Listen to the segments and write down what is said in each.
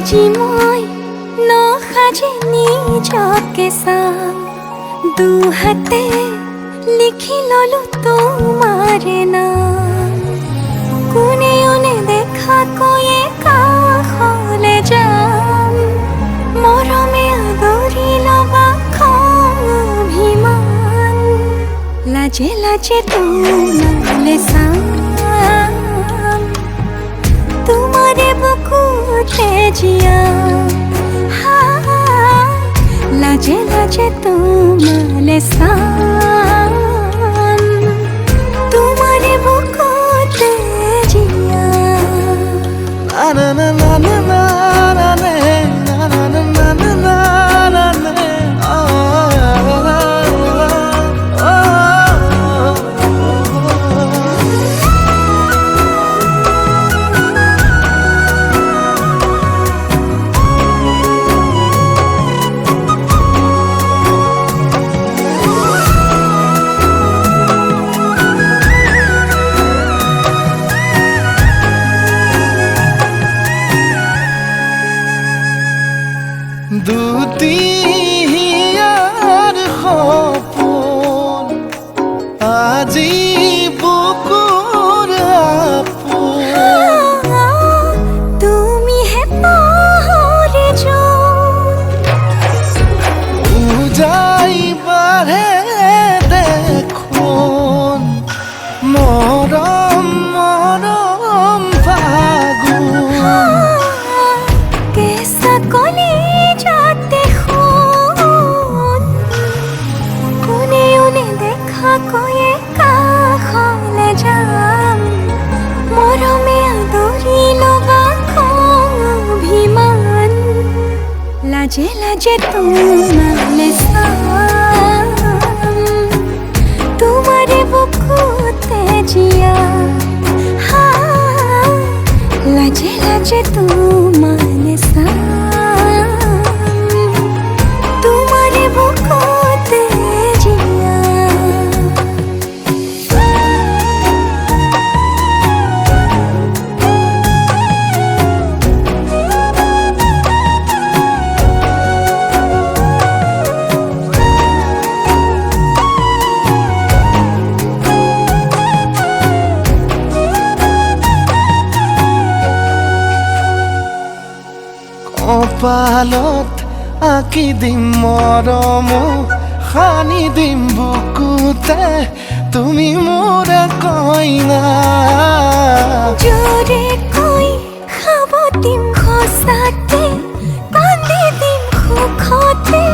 আজি মই নসাজে নিজকে চাম দুহাতে লিখি ললো তোমাৰে নাম কোনেও নেদেখা কৈয়ে কাষলে যাম মৰমে আদৰি লবা অভিমান লাজে লাজে তোমালে চাম তোমাৰে বুকুতে জিয়াম লাজে লাজে তোমালে চাম তোমাৰে বুকুতে জিয়াম না না না না না না না না না না না না না না দুটিয়াৰ সপোন আজি বুকুৰ আপোন তুমিহে পাহৰি যোন উজাই বাঢ়ে দেখোন মৰম মৰম ফাগুন কেঁচা কলি যাতে শুন কোনেও নেদেখা কৈয়ে কাষলে যাম মৰমে আদৰি লবা অভিমান লাজে লাজে তোমালে চাম তোমাৰে বুকুতে জিয়াম লাজে লাজে তোমালে চাম তোমাৰে বুকুতে জিয়াম কপালত আঁকি দিম মৰম সানি দিম বুকুতে তুমি মোৰ কইনা জোৰে কৈ খাব দিম সঁচাতে কান্দি দিম সুখতে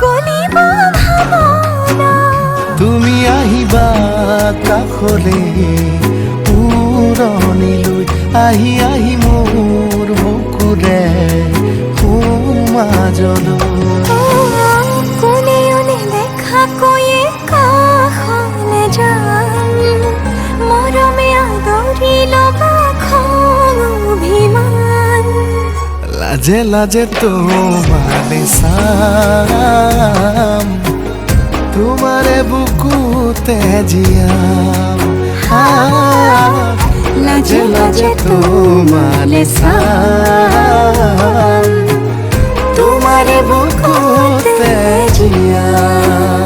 গলিব ভাৱনা তুমি আহিবা কাষলে উৰণিলৈ আহি আহি মোৰ বুকুৰে সোমাজলৈ কোনেও নেদেখা কৈয়ে কাষলে যাম মৰমে আদৰি লবা অভিমান লাজে লাজে তোমালে চাম তোমাৰে বুকুতে জিয়াম লাজে লাজে তোমালে চাম তোমাৰে বুকুতে জিয়াম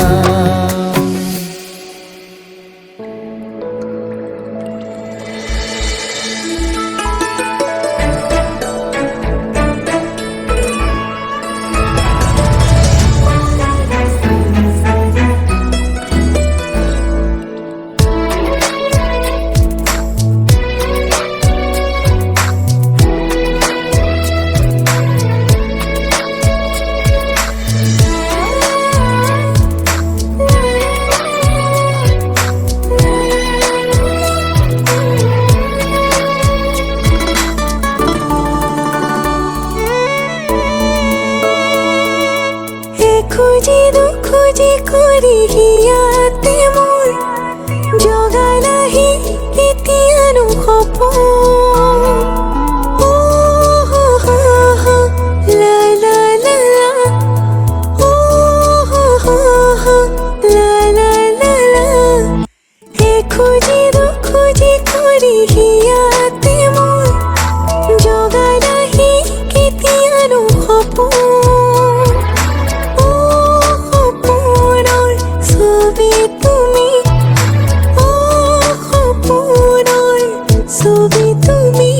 ছবি তুমি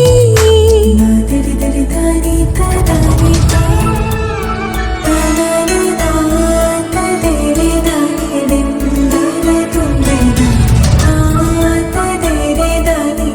তেরি তেরি তারি তারি তা তারি দা তেরি দানি দিন দারে তুমি আ তেরি দানি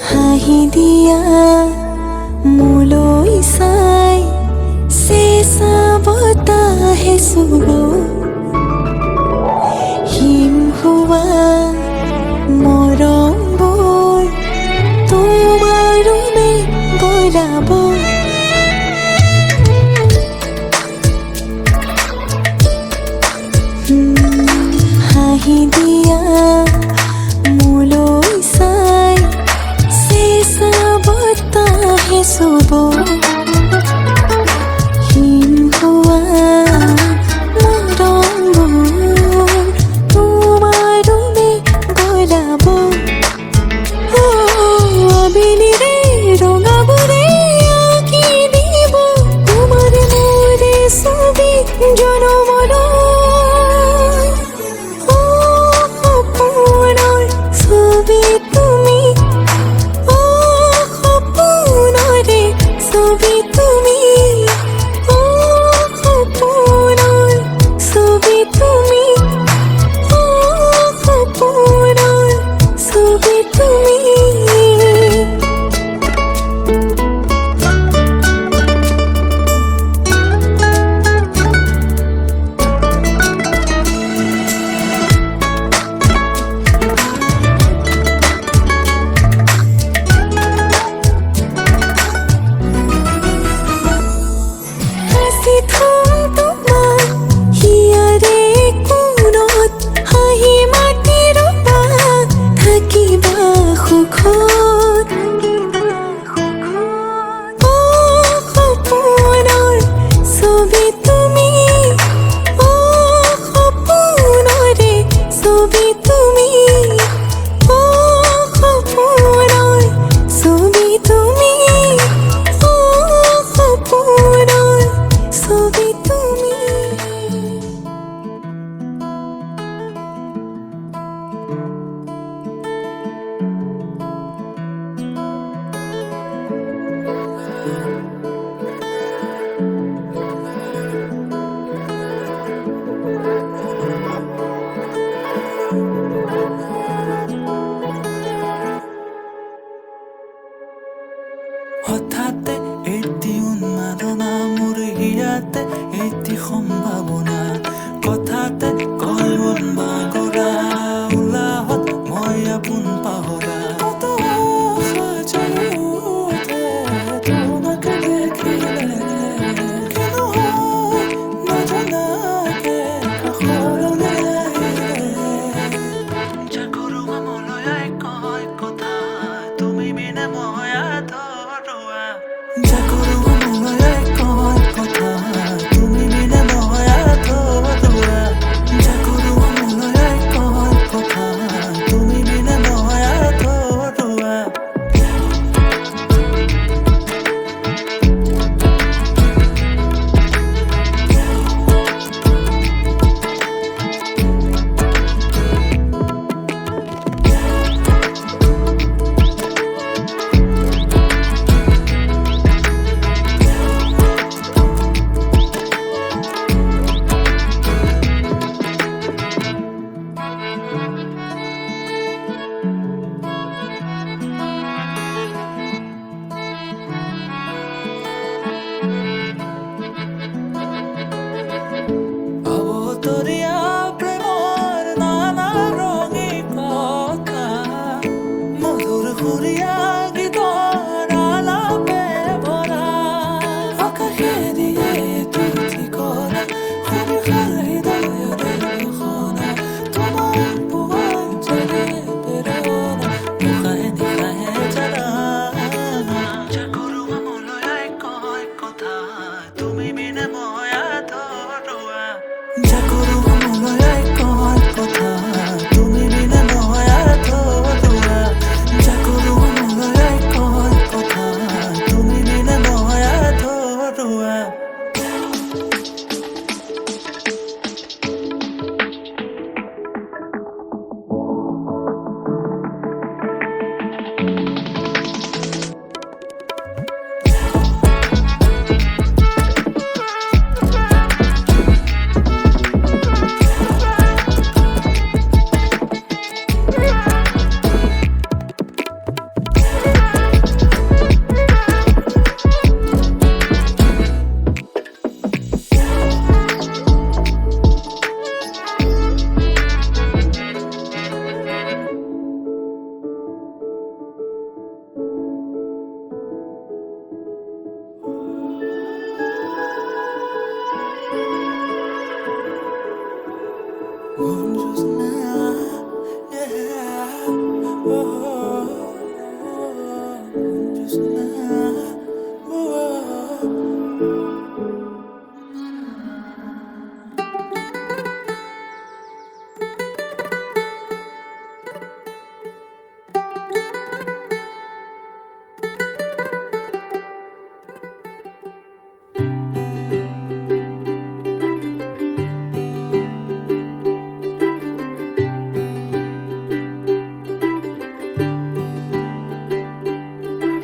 হাঁহি দিয়া মোলৈ চাই চেঁচা বতাহে চুব হিম হোৱা মৰমবোৰ তোমাৰ ৰুমে গলাব হাঁহি দিয়া মোলৈ চাই চেঁচা বতাহে চুব হিম হোৱা মৰমবোৰ তোমাৰ ৰুমে গলাব আবেলিৰে ৰঙাবোৰে আঁকি দিব তোমাৰ মোৰে ছবি জনমলৈ সপোনৰ ছবি তুমি সপোনৰে ছবি তুমি সপোনৰ ছবি তুমি সপোনৰ ছবি তুমি হাসি থম তোমাৰ হিয়াৰে কোণত হাঁহি মাতিৰ পাত থাকিবা সুখত সপোনৰ ছবি তুমি সপোনৰে ছবি তুমি সপোনৰ ছবি তুমি সপোনৰ ছবি তুমি হঠাতে এটি উন্মাদনা মোৰ হিয়াতে এটি সম্ভাৱনা কথাতে কয় মন বাগৰা উলাহত মই আপোন পাহৰা কত আশা জাগি উঠে তোমাক দেখিলে কেন হয় নজনাকে কাষৰলৈ আহিলে জাগৰো মনলৈ কয় কথা তুমি বিনে মই আধৰুৱা জাগৰো মনলৈ কয় কথা তুমি বিনে মই আধৰুৱা জাগৰো মনলৈ কয় কথা তুমি বিনে মই আধৰুৱা অবতৰীয়া প্ৰেমৰ নানা ৰঙী কথা মধুৰ সুৰীয়া গীতৰ আলাপে ভৰা আকাশে দিয়ে তোৰ ঠিকনা সুবিশাল হৃদয়ৰে লিখনা তোমাৰ পোৱাৰ যেনে প্ৰেৰণা নিশাহে নিশাহে জানা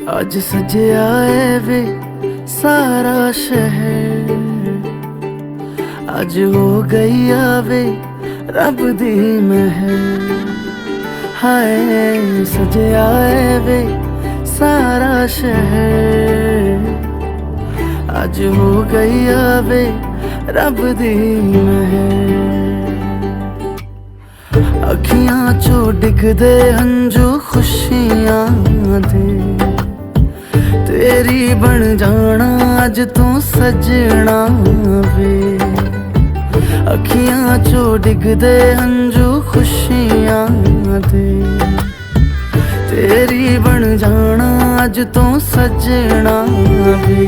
आज सजया है वे सारा शहर, आज हो गई आवे रब दी महर। हाय सजया है वे सारा शहर, आज हो गई आवे रब दी महर। अखियां चो डिगदे हंजू खुशियां दे, तेरी बन जाना अज तू सजना वे। अखियां चो डिगदे हंजू खुशियां दे, तेरी बन जाना अज तू सजना वे।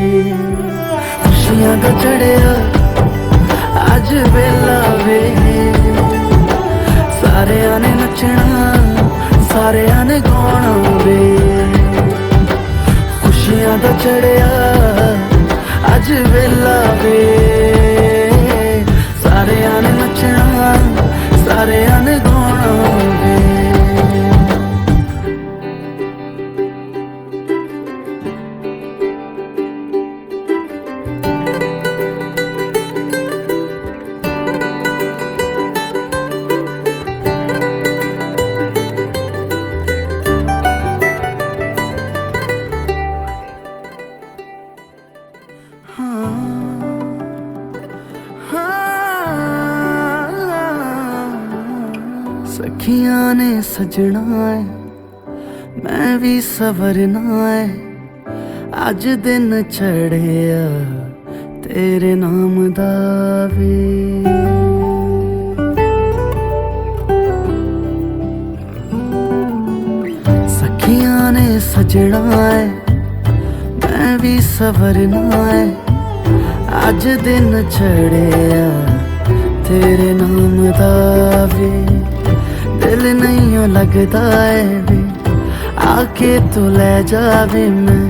खुशियां दा चढ़िया अज वेला वे, सारेयां ने नचना सारेयां ने गाना वे। खुशियां दा चढ़िया अज वेला वे, सारेयां ने नचना सारेयां ने गाना वे। सखियां ने सजना है मैं भी सवरना है, अज दिन चढ़िया तेरे नाम दा वे। सखियां ने सजना है मैं भी सवरना है, अज दिन चढ़िया तेरे नाम दा वे। दिल नहीं लगता है वे आके तू ले जावे, मैं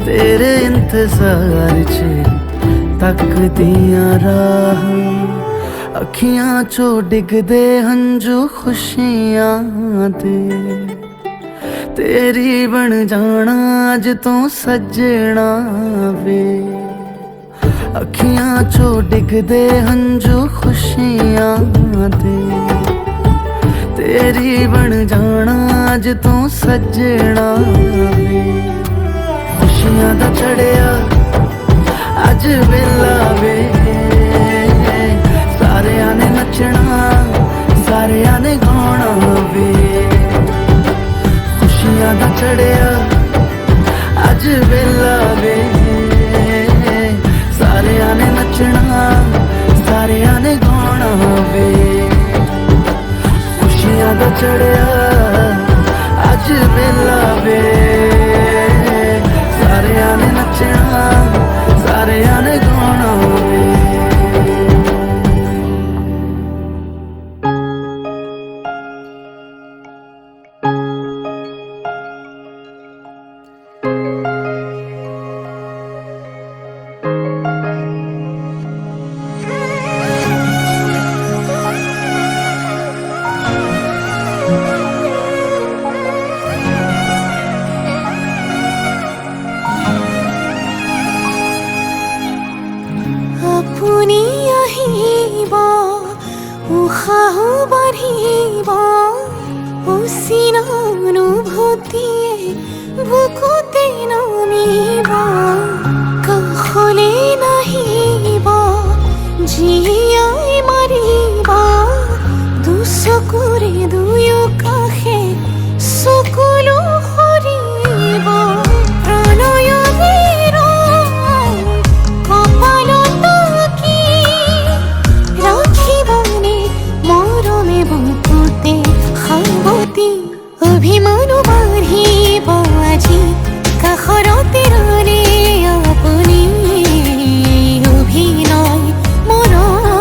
तेरे इंतजार च तकदियां राह। अखियां चो डिगदे हंजू खुशियां दे, तेरी बन जाना अज तू सजना वे। अखियां चो डिगदे हंजू खुशियां दे, तेरी बन जाना अज तू सजना वे। खुशियां दा चढ़िया अज वेला वे, सारेयां ने नचना सारेयां ने गाना वे। खुशियां दा चढ़िया अज वेला वे, सारेयां ने नचना सारेयां ने गाना वे। खुशियां दा चढ़िया अज वेला वे, सारेयां ने नचना सारेयां ने गाना वे। আপুনি আহিব উশাহ বাঢ়িব, অচিন অনুভূতিয়ে বুকুতে নামিব। কাষলে নাহিব জীয়াই মাৰিব, দুচকুৰে দুয়ো কাষে চকুলো সৰিব। প্ৰণয়ৰে ৰং কপালত কি ৰাখিবনে মৰমে বুকুতে সাৱতি। অভিমানো বাঢ়িব আজি কাষৰতে ৰলে আপুনি, অভিনয় মনৰ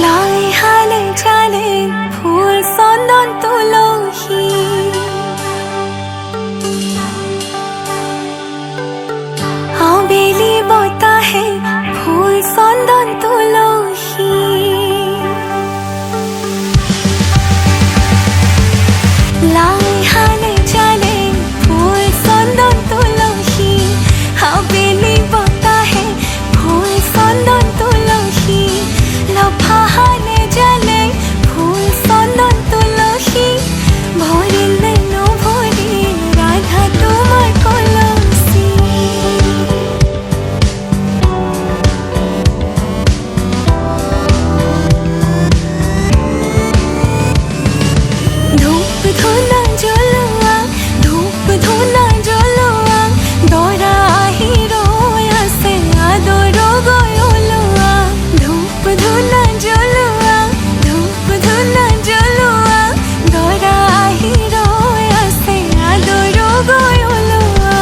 লাই হালে চালে ফুল চন্দন তুলসী আবেলি বতাহে ফুল চন্দন তুলসী লাই হালে চালে ফুল চন্দন তুলসী আবেলি বতাহে ফুল চন্দন তুলসী লফা হালে জালে ফুল চন্দন তুলসী ভরিলে নভরি রাধা তোমার কলসী ধূপ ধুনা জ্বলোৱা ধূপ ধুনা জ্বলোৱা দৰা আহি ৰৈ আছে আদৰ গৈ ওলোৱা ধূপ ধুনা জ্বলোৱা ধূপ ধুনা জ্বলোৱা দৰা আহি ৰৈ আছে আদৰ গৈ ওলোৱা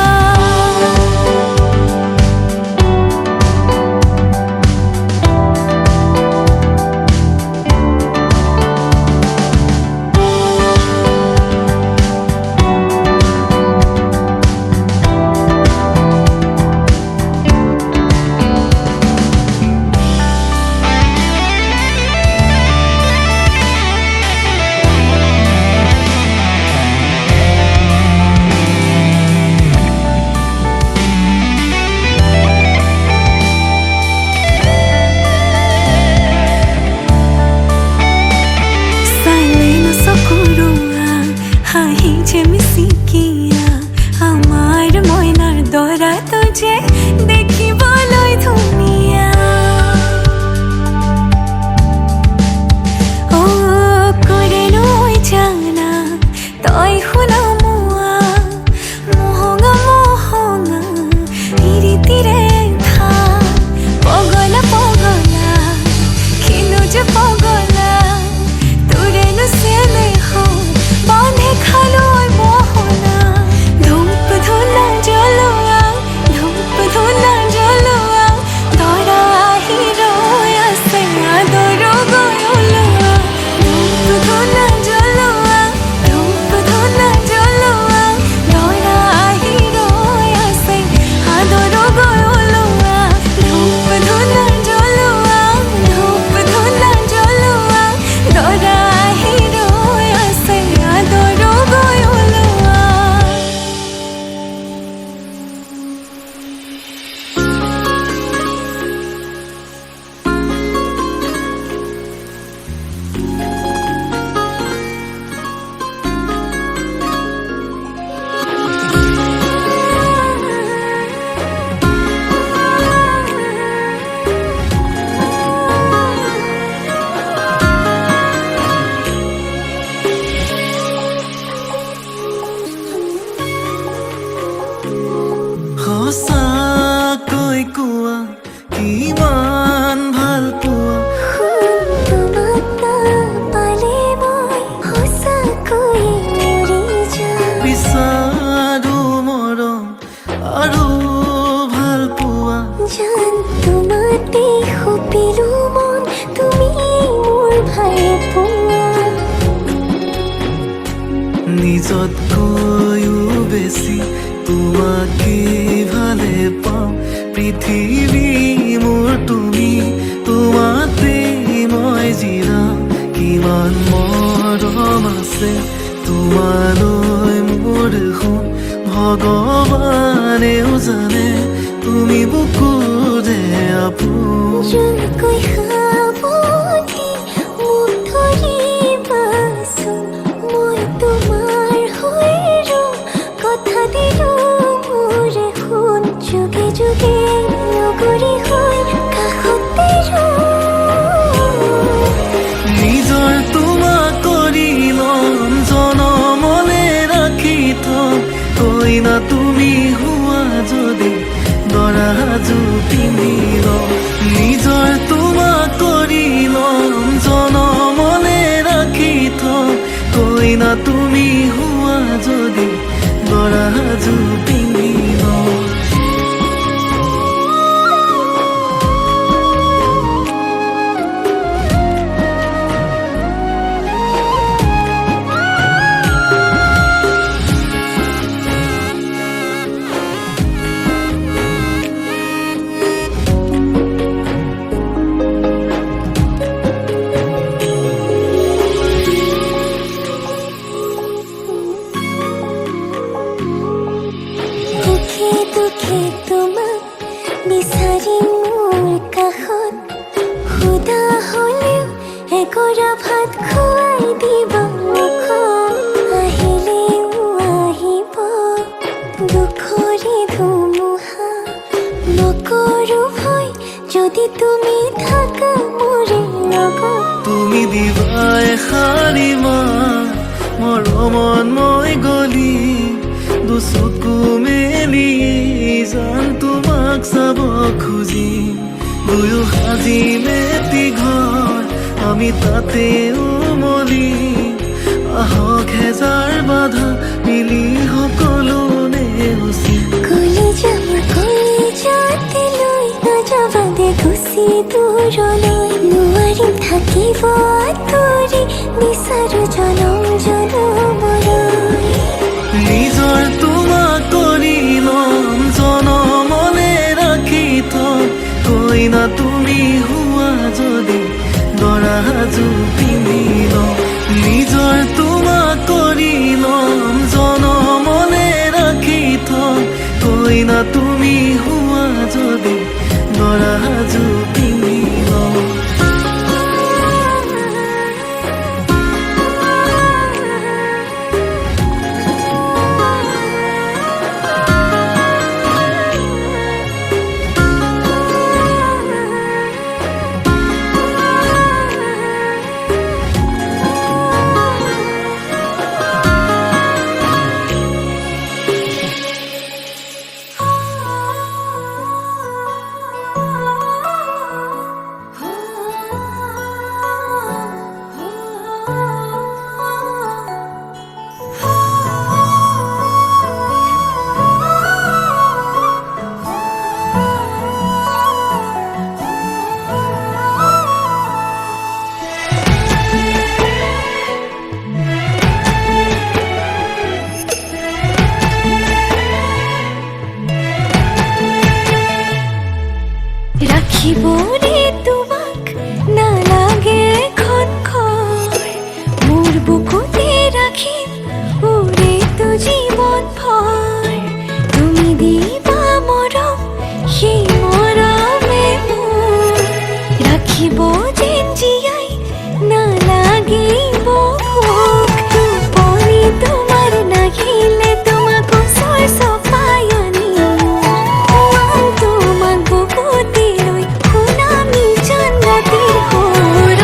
হাঁহিছে মিচিকিয়া আমাৰ মইনাৰ দৰা তুজে দেখিবলৈ ধুনীয়া অ কৰেনো জানা তই শুনা মোৱা মহঙা মহঙা ইৰিতিৰে থা পগলা পগলা খিলো যে পগলা তোৰেনো চেলে হওঁ বাঁধে খালৈ মোহনা ধূপ ধুনা জ্বলোৱা ধূপ ধুনা জ্বলোৱা দৰা আহি ৰৈ আছে আদৰ গৈ ওলোৱা ধূপ ধুনা জ্বলোৱা ধূপ ধুনা জ্বলোৱা দৰা আহি ৰৈ আছে আদৰ গৈ ওলোৱা ধূপ ধুনা জ্বলোৱা ধূপ ধুনা জ্বলোৱা দৰা আহি ৰৈ আছে আদৰ গৈ ওলোৱা সঁচাকৈ কোৱা কিমান ভাল পোৱা তোমাক নাপালে মই সঁচাকৈ মৰি যাম বিচাৰো মৰম আৰু ভাল পোৱা জান তোমাতে সপিলো মন তুমি মোৰ ভাই পোৱা নিজতকৈও বেছি তোমাকে ভালে পাওঁ পৃথিৱী মোৰ তুমি তোমাতে মই জিৰাম কিমান মৰম আছে তোমালৈ মোৰ সোণ ভগৱানেও জানে তুমি বুকুৰে আপোন জোৰকৈ সাৱটি মোক ধৰিবাচোন মই তোমাৰ হৈ ৰম কথা দিলোঁ মোৰে সোণ যুগে যুগে নগৰী হৈ কাষতে নিজৰ তোমাক কৰি ল'ম জনমনে ৰাখি থম কইনা তুমি হোৱা যদি দৰা সাজু পিন্ধি ল'ম নিজৰ তোমাক কৰি ল'ম জনমনে ৰাখি থম কইনা তুমি হোৱা যদি দৰা সাজু পিন্ধি ল'ম খুদা হলেও এগৰা ভাত খুৱাই দিবা মোক আহিলেও আহিব দুখৰে ধুমুহা নকৰো ভয় যদি তুমি থাকা মোৰে লগত তুমি দিবা এষাৰি মাত মৰমত মই গলি দুচকু মেলি যাম তোমাক চাব খুজি দুয়ো সাজি মেটি ঘৰ আমি তাতে উমলি আহক হেজাৰ বাধা মিলি সকলো নেওচি কলিজাতে লৈ নাযাবা দে গুচি দূৰলৈ নোৱাৰিম থাকিব আঁতৰি বিচাৰো জনম জনমলৈ নিজৰ তোমাক কৰি ল'ম জনমলে ৰাখি থম কইনা তুমি হোৱা যদি দৰা সাজু পিন্ধি ল'ম নিজৰ তোমাক কৰি ল'ম জনমলে ৰাখি থম কইনা তুমি হোৱা যদি দৰা সাজু পিন্ধি ল'ম ৰাখিবৰে তোমাক নালাগে খৰ মোৰ বুকুতে ৰাখিম উৰেটো জীৱন ভৰ তুমি দিবা মৰম সেই মৰমে মোৰ ৰাখিব যেন জীয়াই নালাগিব ভোক টোপনি তোমাৰ নাহিলে তোমাক ওচৰ চপাই আনিম তোমাক বুকুতে লৈ শুনাম নিজান ৰাতিৰ সুৰ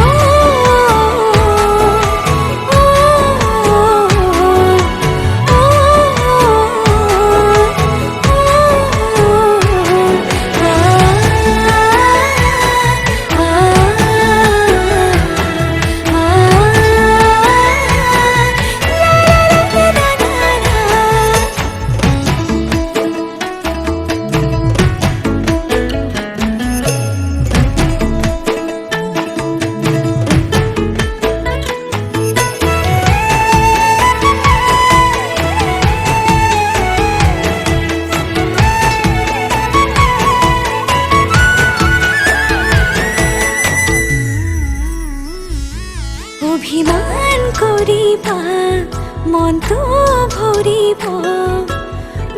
অভিমান কৰিবা মনটো ভৰিব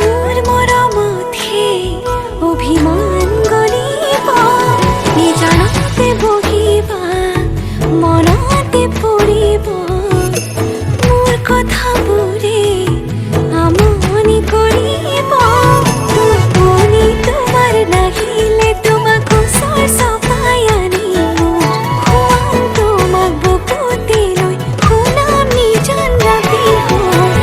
মোৰ মৰমত সেই অভিমান গলিব নিজানতে বহিবা মনতে পৰিব মোৰ কথাবোৰে আমনি কৰিব টোপনি তোমাৰ নাহিলে তোমাক ওচৰ চপাই আনিম খুৱাম তোমাক বুকুতে লৈ শুনাম নিজান ৰাতিৰ সুৰ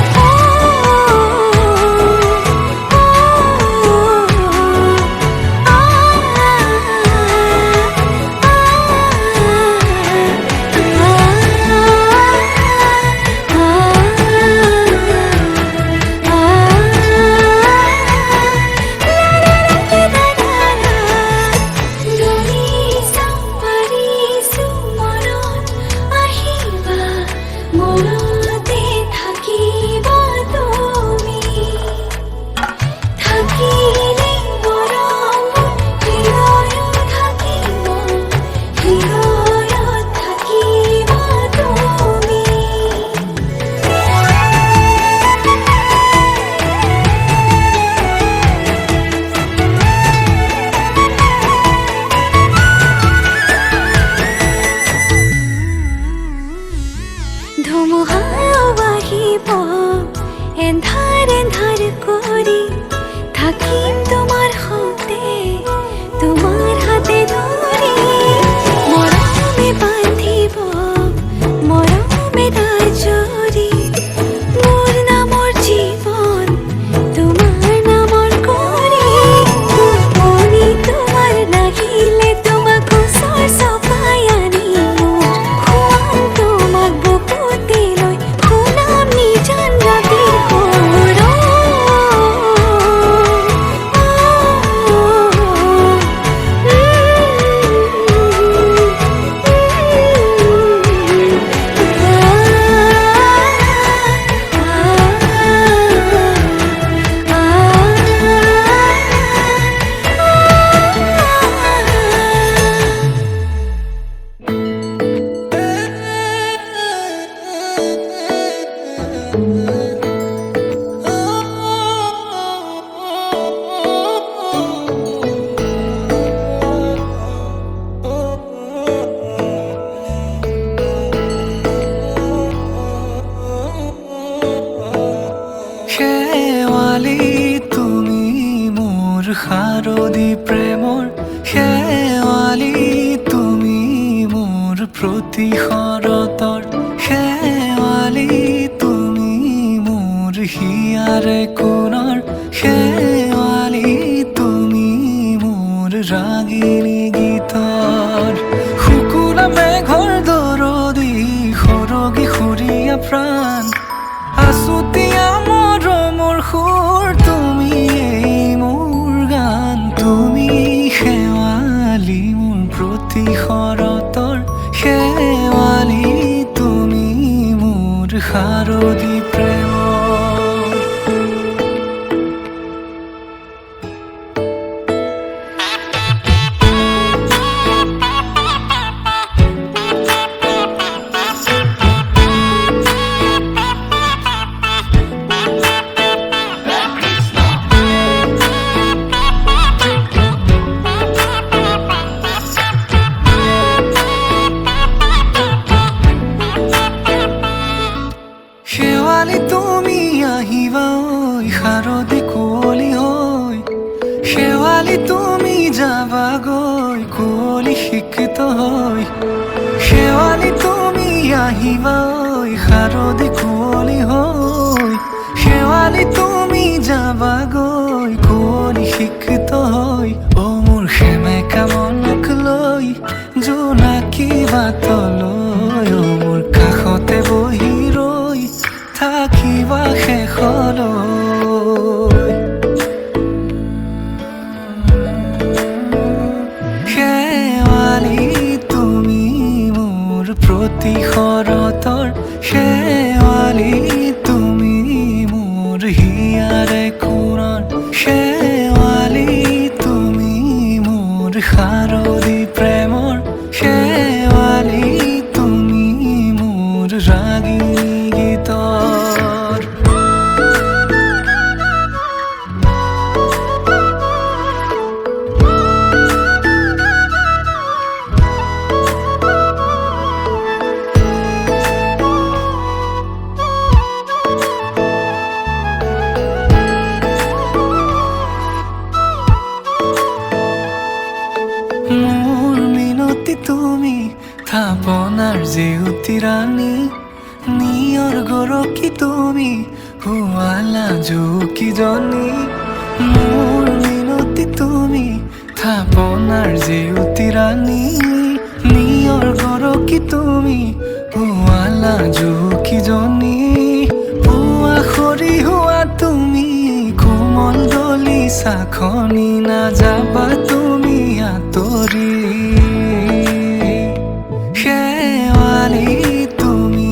শাৰদী প্ৰেমৰ শেৱালি তুমি মোৰ প্ৰতি শৰতৰ শেৱালি তুমি মোৰ হিয়াৰে কোণৰ শেৱালি তুমি মোৰ ৰাগিনী গীতৰ শুকুলা মেঘৰ দৰদি সৰগী সুৰীয়া প্ৰাণ আছুতীয়া মৰমৰ সুৰ তুমি এই মোৰ গান তুমি শেৱালি মোৰ প্ৰতি শৰতৰ শেৱালি তুমি মোৰ শাৰদী প্ৰেমৰ শেৱালি তুমি আহিবা ঐ শাৰদী কুঁৱলী হৈ শেৱালি তুমি যাবাগৈ কুঁৱলী শিক্ষিত হৈ শেৱালি তুমি আহিবা ঐ শাৰদী কুঁৱলী হৈ শেৱালি তুমি যাবাগৈ কুঁৱলী শিক্ষিত হৈ অ মোৰ সেমেকা মনক লৈ জোনাকী বাটলৈ অ মোৰ কাষতে বহি ৰৈ থাকিবা শেষলৈ শেৱালি তুমি মোৰ প্ৰতি শৰতৰ শেৱালি তুমি মোৰ হিয়াৰে কোণৰ শেৱালি তুমি মোৰ শাৰদী প্ৰেমৰ শেৱালি তুমি মোৰ ৰাগিনী গীতৰ মোৰ মিনতি তুমি থাপনাৰ জেউতি ৰাণী নিয়ৰ গৰকী তুমি শুৱালা জুকিজনী মোৰ মিনতি তুমি থাপনাৰ জেউতি ৰাণী নিয়ৰ গৰকী তুমি শুৱালা জুকিজনী পুৱা সৰি হোৱা তুমি কোমল দলি চাখনি নাযাবা তুমি আঁতৰি শেৱালি তুমি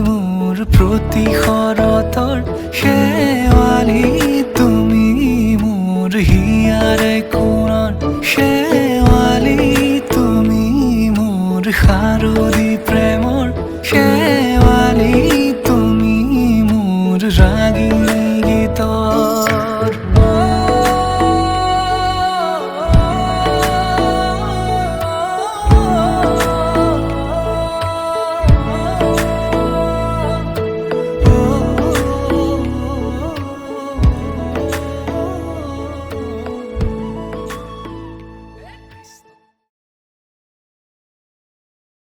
মোৰ প্ৰতি শৰতৰ শেৱালি তুমি মোৰ হিয়াৰে কোণৰ শেৱালি তুমি মোৰ শাৰদী